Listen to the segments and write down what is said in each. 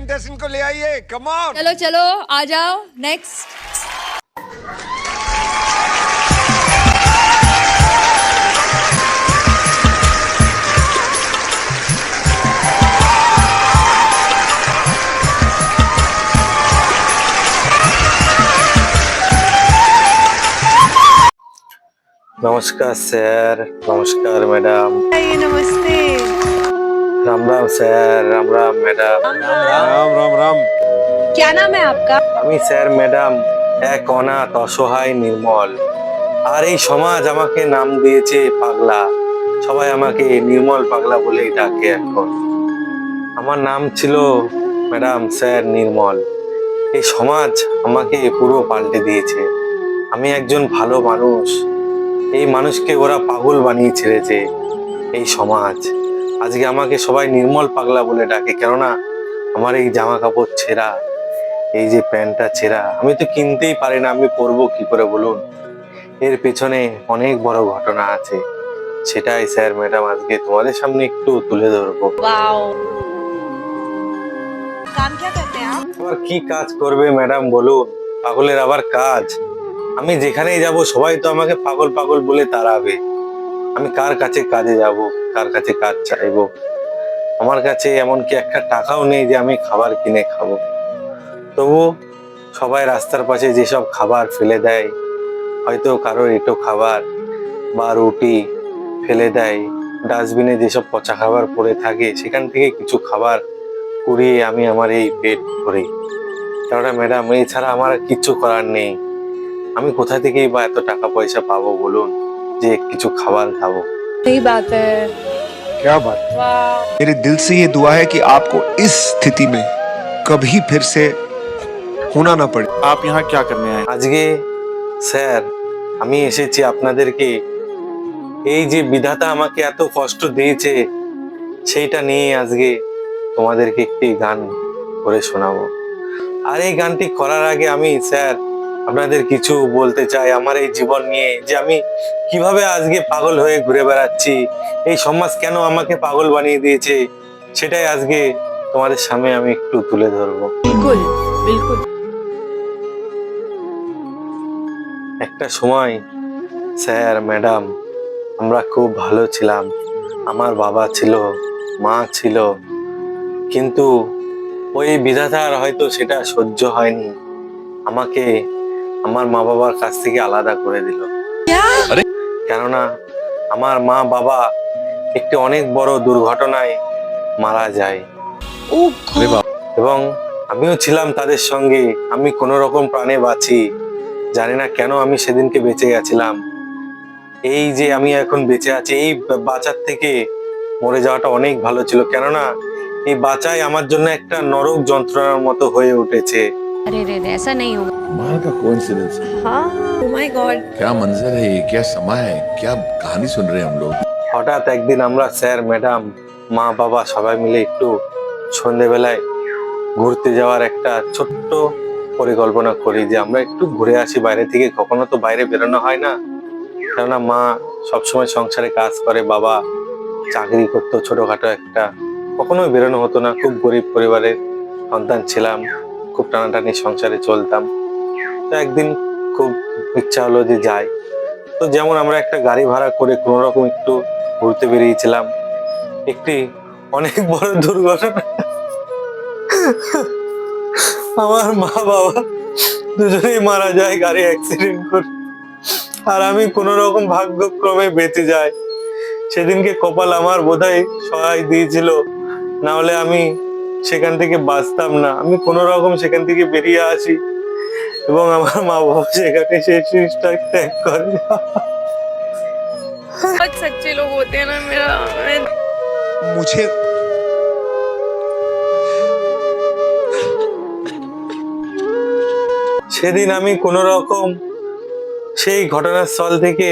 Contestant को ले आइए, कम ऑन। चलो चलो आ जाओ नेक्स्ट। नमस्कार सर, नमस्कार मैडम। नमस्ते। Ram Ram sir, Ram Ram madam. राम राम राम। क्या नाम है आपका? আমি স্যার ম্যাডাম এক অনাথ অসহায় নির্মল, আর এই সমাজ আমাকে নাম দিয়েছে পাগলা। সবাই আমাকে নির্মল পাগলা বলেই ডাকে এখন। আমার নাম ছিল ম্যাডাম স্যার নির্মল। এই সমাজ আমাকে পুরো পাল্টে দিয়েছে। আমি একজন ভালো মানুষ, এই মানুষকে ওরা পাগল বানিয়ে ছেড়েছে এই সমাজ। আজকে আমাকে সবাই নির্মল পাগলা বলে ডাকে, কেননা আমার এই জামা কাপড় ছেঁড়া, এই যে প্যান্টটা ছেঁড়া, আমি তো কিনতেই পারি না, আমি পরবো কি করে বলুন? এর পেছনে অনেক বড় ঘটনা আছে, সেটাই স্যার ম্যাডাম আজকে তোমাদের সামনে একটু তুলে ধরবো। वाओ। काम क्या करते हैं आप? আবার কি কাজ করবে ম্যাডাম বলুন? পাগলের আবার কাজ? আমি যেখানেই যাব সবাই তো আমাকে পাগল পাগল বলে তাড়াবে। আমি কার কাছে কাজে যাব, কার কাছে কাজ চাইবো? আমার কাছে এমনকি একটা টাকাও নেই যে আমি খাবার কিনে খাবো। তবু সবাই রাস্তার পাশে যেসব খাবার ফেলে দেয়, হয়তো কারোর এঁটো খাবার বা রুটি ফেলে দেয়, ডাস্টবিনে যেসব পচা খাবার পড়ে থাকে সেখান থেকে কিছু খাবার কুড়িয়ে আমি আমার এই পেট ভরি। কেননা ম্যাডাম এছাড়া আমার আর কিচ্ছু করার নেই। আমি কোথা থেকেই বা এত টাকা পয়সা পাবো বলুন যে কিছু খাবার খাবো? सही बात है। क्या बात। वाओ। मेरे दिल से ये दुआ है कि आपको इस स्थिति में कभी फिर से होना ना पड़े। आप यहाँ क्या करने आए? আজকে স্যার আমি এসেছি আপনাদেরকে, এই যে বিধাতা আমাকে এত কষ্ট দিয়েছে সেইটা নিয়ে আজকে তোমাদেরকে একটি গান করে শোনাবো। আর এই গানটি করার আগে আমি স্যার আপনাদের কিছু বলতে চাই আমার এই জীবন নিয়ে, যে আমি কিভাবে আজকে পাগল হয়ে ঘুরে বেড়াচ্ছি, এই সমাজ কেন আমাকে পাগল বানিয়ে দিয়েছে, সেটাই আজকে তোমাদের সামনে আমি একটু তুলে ধরবো। बिल्कुल बिल्कुल। একটা সময় স্যার ম্যাডাম আমরা খুব ভালো ছিলাম, আমার বাবা ছিল, মা ছিল, কিন্তু ওই বিধাতার হয়তো সেটা সহ্য হয়নি, আমাকে আমার মা বাবার কাছ থেকে আলাদা করে দিল। কেননা আমার মা বাবা একটি অনেক বড় দুর্ঘটনায় মারা যায়, এবং আমিও ছিলাম তাদের সঙ্গে। আমি কোনো রকম প্রাণে বাঁচি, জানি না কেন আমি সেদিনকে বেঁচে গেছিলাম। এই যে আমি এখন বেঁচে আছি, এই বাঁচার থেকে মরে যাওয়াটা অনেক ভালো ছিল, কেননা এই বাঁচাই আমার জন্য একটা নরক যন্ত্রণার মতো হয়ে উঠেছে। अरे रे रे, ऐसा नहीं होगा। कमाल का कोइंसिडेंस है। हाँ। Oh my God। क्या मंजर है ये, क्या समा है, क्या कहानी सुन रहे हैं हम लोग। হঠাৎ একদিন আমরা স্যার ম্যাডাম মা বাবা সবাই মিলে একটু সন্ধেবেলায় ঘুরতে যাওয়ার একটা ছোট্ট পরিকল্পনা করি, যে আমরা একটু ঘুরে আসি বাইরে থেকে। কখনো তো বাইরে বেরোনো হয় না, কেননা মা সবসময় সংসারে কাজ করে, বাবা চাকরি করতো ছোটখাটো একটা, কখনোই বেরোনো হতো না। খুব গরিব পরিবারের সন্তান ছিলাম, খুব টানাটানি সংসারে চলতাম। তো একদিন খুব ইচ্ছা হলো যে যাই। তো যেমন আমরা একটা গাড়ি ভাড়া করে কোনো রকম একটু ঘুরতে বেরিয়েছিলাম, একটি অনেক বড় দুর্ঘটনা, আমার মা বাবা দুজনেই মারা যায় গাড়ি অ্যাক্সিডেন্ট করে, আর আমি কোনো রকম ভাগ্যক্রমে বেঁচে যাই। সেদিনকে কপাল আমার বোধহয় সহায় দিয়েছিল, না হলে আমি সেখান থেকে বাঁচতাম না। আমি কোনো রকম সেখান থেকে বেরিয়ে আসি, এবং আমার মা বাবা সেখানে শেষ নিঃশ্বাস ত্যাগ করে। बहुत सच्चे लोग होते हैं ना मेरा। मुझे সেদিন আমি কোনো রকম সেই ঘটনাস্থল থেকে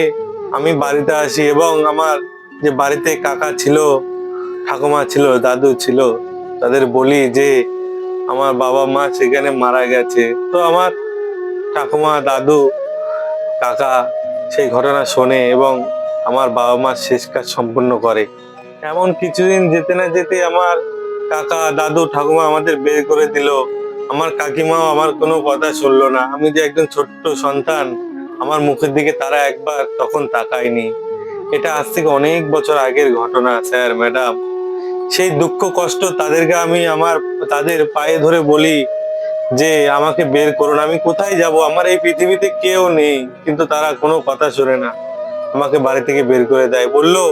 আমি বাড়িতে আসি, এবং আমার যে বাড়িতে কাকা ছিল, ঠাকুমা ছিল, দাদু ছিল, তাদের বলি যে আমার বাবা মা সেখানে মারা গেছে। তো আমার ঠাকুমা, দাদু, কাকা সেই ঘটনা শোনে এবং আমার বাবা মার শেষ কাজ সম্পূর্ণ করে। এমন কিছুদিন যেতে না যেতে আমার কাকা দাদু ঠাকুমা আমাদের বের করে দিল। আমার কাকিমাও আমার কোনো কথা শুনলো না। আমি যে একজন ছোট্ট সন্তান, আমার মুখের দিকে তারা একবার তখন তাকায়নি। এটা আজ থেকে অনেক বছর আগের ঘটনা স্যার ম্যাডাম। সেই দুঃখ কষ্ট তাদেরকে আমি তাদের পায়ে ধরে বলি যে আমাকে বের করুন, আমি কোথায় যাব, আমার এই পৃথিবীতে কেউ নেই। কিন্তু তারা কোনো কথা শোনে না, আমাকে বাড়ি থেকে বের করে দেয়। বললো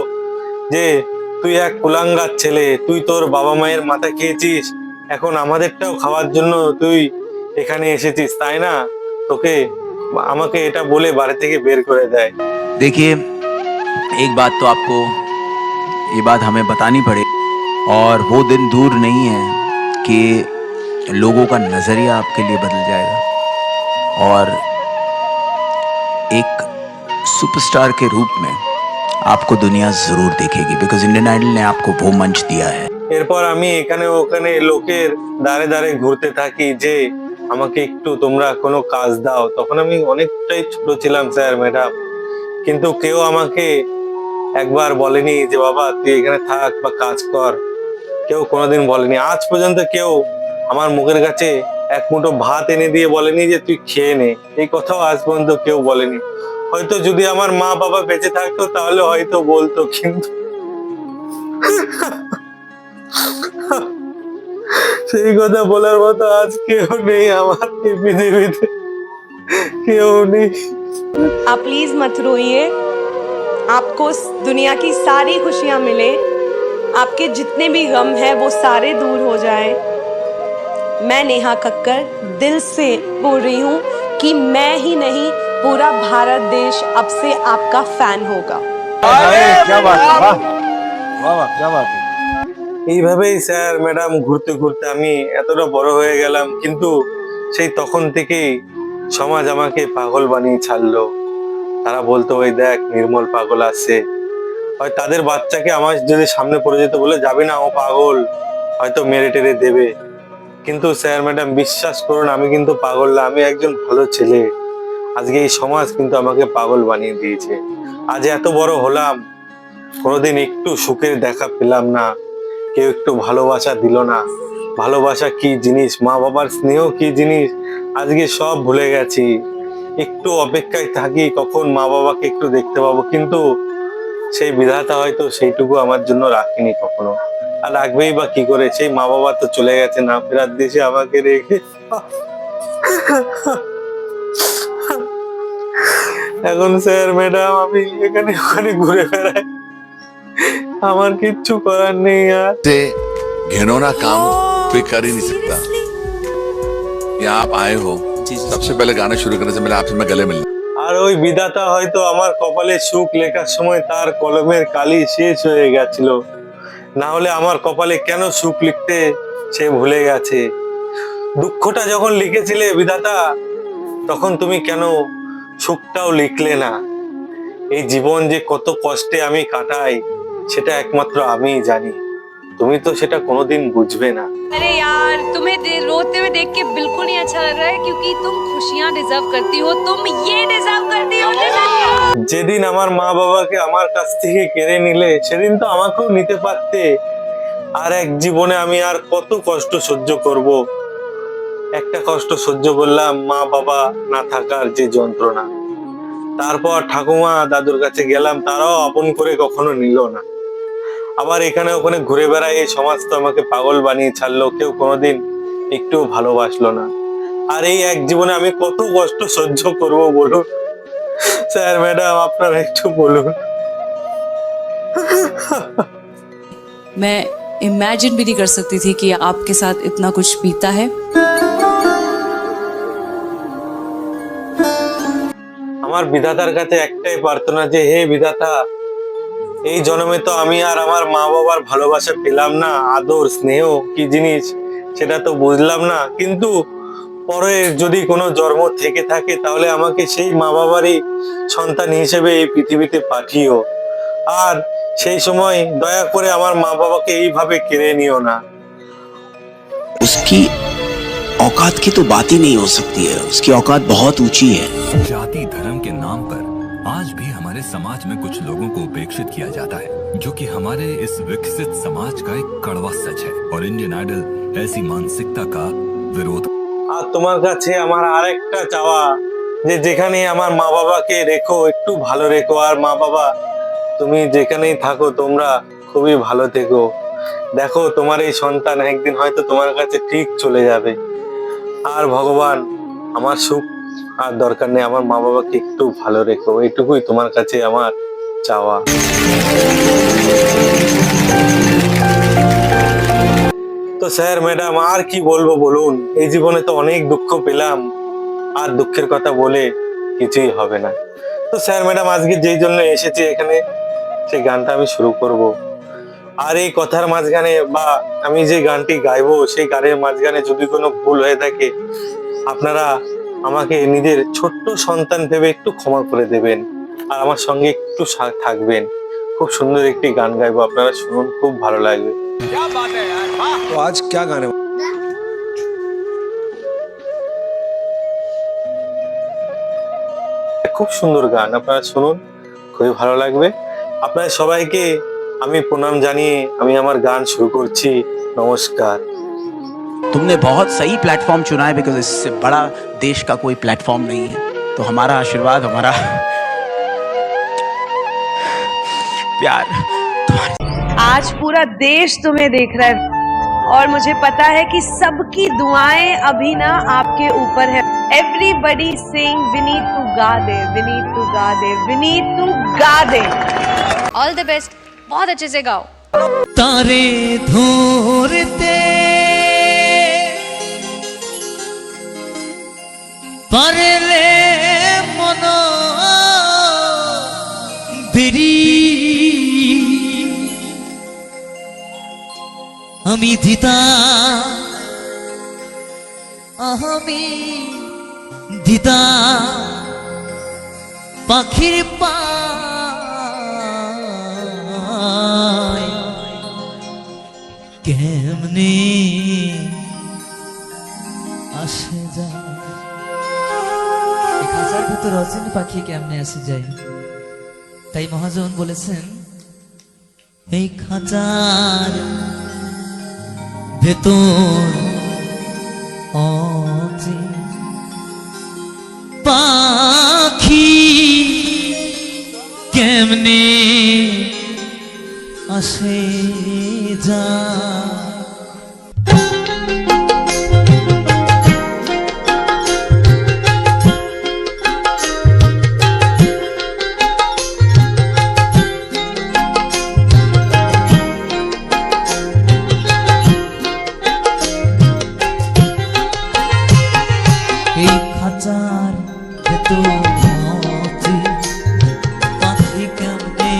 যে তুই এক কুলাঙ্গার ছেলে, তুই তোর বাবা মায়ের মাথা খেয়েছিস, এখন আমাদেরটাও খাওয়ার জন্য তুই এখানে এসেছিস তাই না, আমাকে এটা বলে বাড়ি থেকে বের করে দেয়। देखिए, एक बात तो आपको ये बात हमें बतानी पड़े, और वो दिन दूर नहीं है कि लोगों का नज़रिया आपके लिए बदल जाएगा और एक सुपरस्टार के रूप में आपको दुनिया ज़रूर देखेगी, बिकॉज इंडियन आइडल ने आपको वो मंच दिया है। এরপর আমি এখানে ওখানে লোকের দাঁড়ে দাঁড়ে ঘুরতে থাকি যে আমাকে একটু তোমরা কোনো কাজ দাও। তখন আমি অনেকটাই ছোট ছিলাম স্যার ম্যাডাম, কিন্তু কেউ আমাকে একবার বলেনি যে বাবা তুই এখানে থাক বা কাজ কর, কেউ কোনোদিন বলেনি। আজ পর্যন্ত কেউ আমার মুখের কাছে এক মুঠো ভাত এনে দিয়ে বলেনি যে তুই খেয়ে নে, এই কথাও আজ পর্যন্ত কেউ বলেনি। হয়তো যদি আমার মা বাবা বেঁচে থাকতো তাহলে হয়তো বলতো, কিন্তু সেই কথা বলার মতো আজ কেউ নেই আমার এই পৃথিবীতে, কেউ নেই। आप प्लीज मत रोइए, आपको दुनिया की सारी खुशियां मिले, आपके जितने भी गम है वो सारे दूर हो जाए। मैं नेहा कक्कर दिल से बोल रही हूँ कि मैं ही नहीं पूरा भारत देश अब से आपका फैन होगा। क्या बात है, वाह वाह वाह, क्या बात है। এইভাবেই স্যার ম্যাডাম ঘুরতে ঘুরতে আমি এতটা বড় হয়ে গেলাম, কিন্তু সেই তখন থেকেই সমাজ আমাকে পাগল বানিয়ে ছাড়লো। তারা বলতো ওই দেখ নির্মল পাগল আছে, হয় তাদের বাচ্চাকে আমার যদি সামনে পড়ে যেত বলে যাবি না ও পাগল, হয়তো মেরে টেরে দেবে। কিন্তু স্যার ম্যাডাম বিশ্বাস করুন আমি কিন্তু পাগল না, আমি একজন ভালো ছেলে। আজকে এই সমাজ কিন্তু আমাকে পাগল বানিয়ে দিয়েছে। আজ এত বড় হলাম, কোনোদিন একটু সুখের দেখা পেলাম না, কেউ একটু ভালোবাসা দিল না। ভালোবাসা কি জিনিস, মা বাবার স্নেহ কি জিনিস, আজকে সব ভুলে গেছি। একটু অপেক্ষায় থাকি কখন মা বাবাকে একটু দেখতে পাবো, কিন্তু সেই বিধাতা হয়তো সেইটুকু আমার জন্য রাখেনি কখনো, আর রাখবেই বা কি করে। সেই মা বাবা তো চলে গেছে না ফেরার দেশে আমাকে রেখে। এখন স্যার ম্যাডাম আমি এখানে ওখানে ঘুরে বেড়াই, আমার কিচ্ছু করার নেই। আর से घिनौना काम कोई कर ही नहीं सकता। यहाँ आप आए हो, सबसे पहले गाना शुरू करने से पहले आपसे मैं गले मिलना। আর ওই বিধাতা হয়তো আমার কপালে সুখ লেখার সময় তার কলমের কালি শেষ হয়ে গেছিল, না হলে আমার কপালে কেন সুখ লিখতে সে ভুলে গেছে। দুঃখটা যখন লিখেছিলে বিধাতা, তখন তুমি কেন সুখটাও লিখলে না? এই জীবন যে কত কষ্টে আমি কাটাই সেটা একমাত্র আমিই জানি, তুমি তো সেটা কোনোদিন বুঝবে না। अरे यार तुम्हें रोते हुए देख के बिल्कुल नहीं अच्छा लग रहा है, क्योंकि तुम खुशियां डिजर्व करती हो, तुम ये डिजर्व करती हो। যেদিন আমার মা বাবাকে আমার কাছ থেকে কেড়ে নিলে সেদিন তো আমাকেও নিতে পারতে। আর এক জীবনে আমি আর কত কষ্ট সহ্য করব। একটা কষ্ট সহ্য করলাম, মা বাবা না থাকার যে যন্ত্রণা। তারপর ঠাকুমা দাদুর কাছে গেলাম, তারাও আপন করে কখনো নিল না। আবার এখানে ওখানে ঘুরে বেড়াই, এই সমাজ তো আমাকে পাগল বানিয়ে ছাড়লো, কেউ কোনোদিন একটু ভালোবাসলো না। আর এই এক জীবনে আমি কত কষ্ট সহ্য করব বলুন স্যার ম্যাডাম, আপনারা একটু বলুন। मैं इमेजिन भी नहीं कर सकती थी कि आपके साथ इतना कुछ बीता है। আমার বিধাতার কাছে একটাই প্রার্থনা যে হে বিধাতা, এই জন্মে তো আমি আর আমার মা বাবার ভালোবাসা পেলাম না, আদর স্নেহ কি জিনিস সেটা তো বুঝলাম না, কিন্তু পরে যদি কোনো জন্ম থেকে থাকে তাহলে আমাকে সেই মা বাবারই সন্তান হিসেবে এই পৃথিবীতে পাঠিও। আর সেই সময় দয়া করে আমার মা বাবাকে এইভাবে কেড়ে নিও না। उसकी औकात की तो बात ही नहीं हो सकती है, उसकी औकात बहुत ऊंची है। जाति धर्म के नाम पर आज भी हमारे हमारे समाज में कुछ लोगों को उपेक्षित किया जाता है, जो कि हमारे इस विकसित समाज का एक कड़वा सच है। और इंडियन आइडल ऐसी मानसिकता का विरोध। আর তোমার কাছে আমার আরেকটা চাওয়া, যে যেখানে আমার মা বাবাকে রেখো, একটু ভালো রেখো। আর মা বাবা, তুমি যেখানেই থাকো তোমরা খুবই ভালো থেকো। দেখো তোমার এই সন্তান একদিন হয়তো তোমার কাছে ঠিক চলে যাবে। আর ভগবান, আমার সুখ আর দরকার নেই, আমার মা বাবাকে একটু ভালো রেখো, এইটুকুই তোমার কাছে আমার চাওয়া। তো স্যার ম্যাডাম আর কি বলবো বলুন, এই জীবনে তো অনেক দুঃখ পেলাম, আর দুঃখের কথা বলে কিছুই হবে না। তো স্যার ম্যাডাম আজকে যেই জন্য এসেছি এখানে, সেই গানটা আমি শুরু করব। আর এই কথার মাঝখানে বা আমি যে গানটি গাইবো সেই গানের মাঝখানে যদি কোনো ভুল হয়ে থাকে, আপনারা আমাকে নিজের ছোট্ট সন্তান ভেবে একটু ক্ষমা করে দেবেন, আর আমার সঙ্গে একটু থাকবেন। খুব সুন্দর একটি গান গাইবো, আপনারা শুনুন, খুব ভালো লাগবে। तो आज क्या गाने খুব সুন্দর গান, আপনারা শুনুন, খুবই ভালো লাগবে। আপনাদের সবাইকে আমি প্রণাম জানিয়ে আমি আমার গান শুরু করছি। নমস্কার। तुमने बहुत सही प्लेटफॉर्म चुना है, बिकॉज इससे बड़ा देश का कोई प्लेटफॉर्म नहीं है। तो हमारा आशीर्वाद, हमारा प्यार आज पूरा देश तुम्हें देख रहा है, और मुझे पता है कि सबकी दुआएं अभी ना आपके ऊपर है। एवरीबडी सिंग विनीत टू गा दे, विनीत टू गा दे, विनीत टू गा दे। ऑल द बेस्ट, बहुत अच्छे से गाओ। तारे धोरते परले मनो बिरी আমি দিতা আমি দিতা পাখির পায় কেমনে আসে যায়। এই খাঁচার ভিতর অচিন পাখি কেমনে আসে যায়, তাই মহাজন বলেছেন এই খাঁচার ভেতর অচিন পাখি কেমনে আসে যায়। এই খাঁচার ভেতর পাখি কেমনে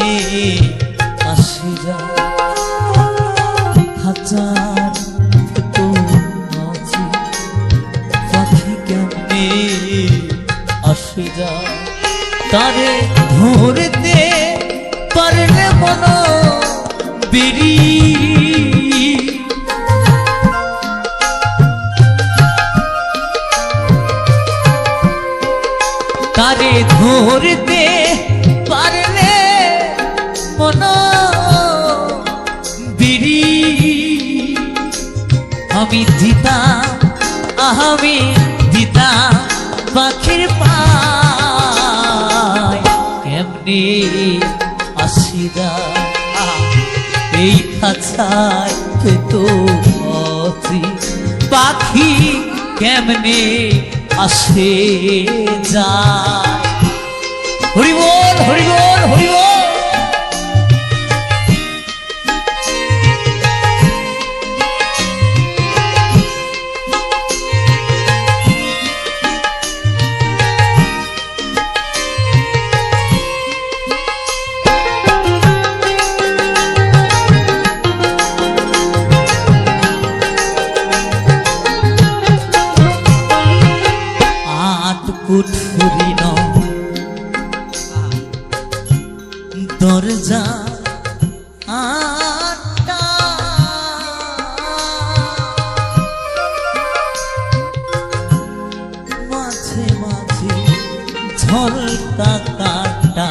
আসে যায়, খাঁচার ভেতর পাখি কেমনে আসে যায়। তারে ধরতে পারলে মনো বেরি তারে ধরতে পারলে মনো বিড়ি আমি দিতাম, আমি দিতাম পাখির পায় কেমনে আসিরা এই খাঁচায় তো পাখি কেমনে আসে যায়। হরি বল, হরি বল, হরি বল। কুঠুরি দরজা আটা মাঝে মাঝে ঝলকা কাটা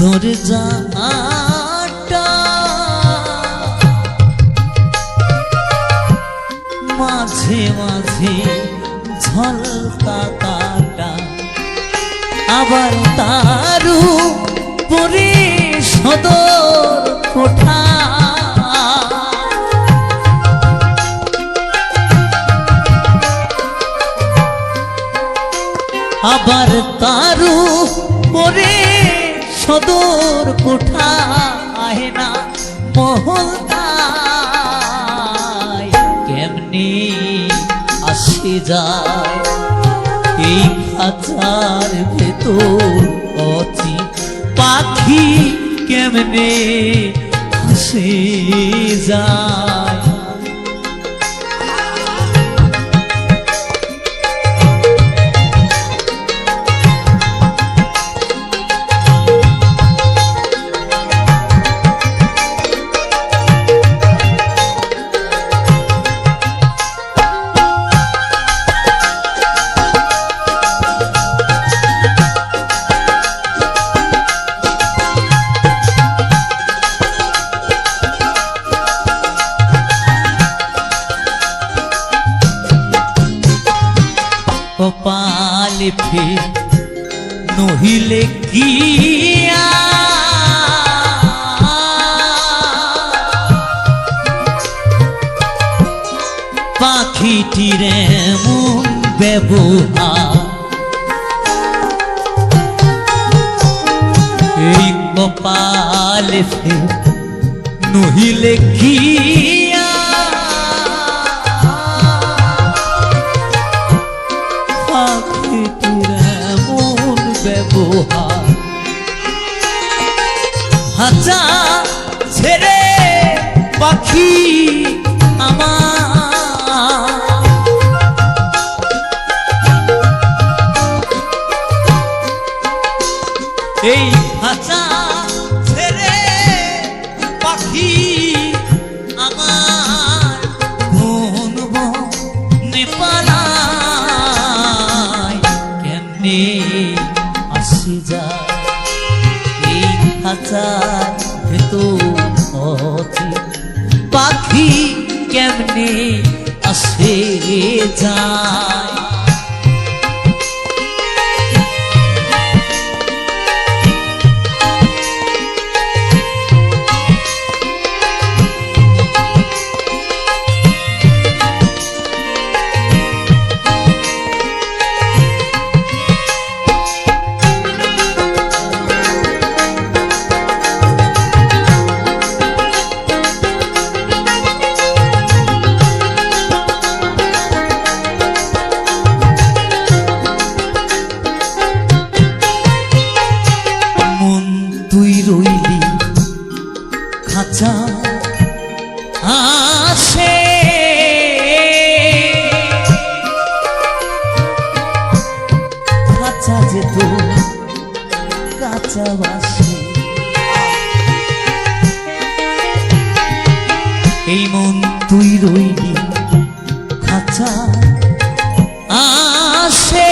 দরজাটা মাঝে মাঝে ঝলকা কাটা, আবার তারু পরে সদর কোঠা। আবার তারু পরে সদর কোঠা, আহেনা মহলতায় কেমনে আসে যায় এই খাঁচার ভেতর অচি পাখি কেমনে আসে যায়। কপালে ফের নহিলে গিয়া পাখিটির এমন ব্যবহার, এই কপালে ফের নহিলে গিয়া এমন ব্যবহার, হাঁচা ছেড়ে পাখি আমার, এই হাঁচা ছেড়ে পাখি আমার বন বনে পালায় কেমনে আসি যায় এই খাঁচার ভেতর অচি পাখি কেমনে আসে যায়। খাঁচা আসে খাঁচা যেত কাঁচা বাসে, এই মন তুই রইলি খাঁচা আসে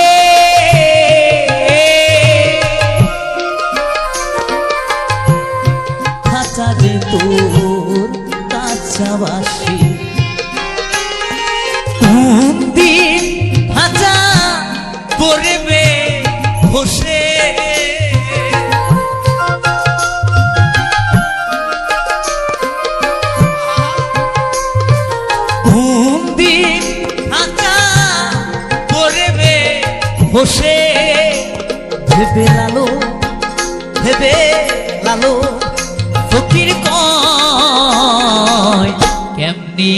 তোর কাছাবাসি, কোন দিন হাজা পড়বে বসে কোন দিন হাজা পড়বে বসে ভেবে লালো ফকির কয় কেমনি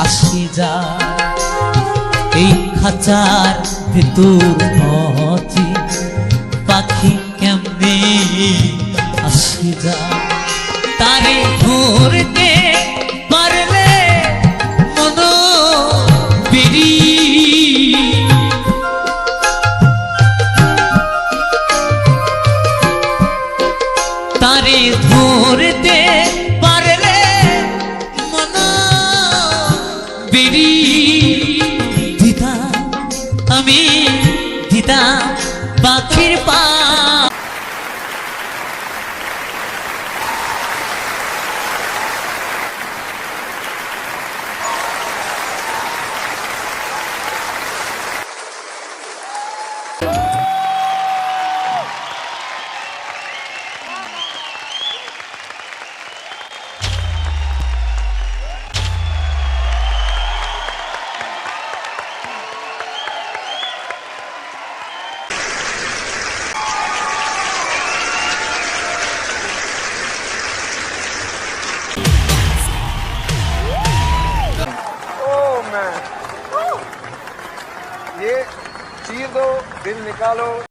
আসি যায় এই খাঁচার ভেতর অচি পাখি কেমনি আসি যায়। তারে ধরতে পারলে মন বেরি তারে ধরতে পারলে মন বেরি দিদা আমি দিদা ये चीर दो, दिल निकालो।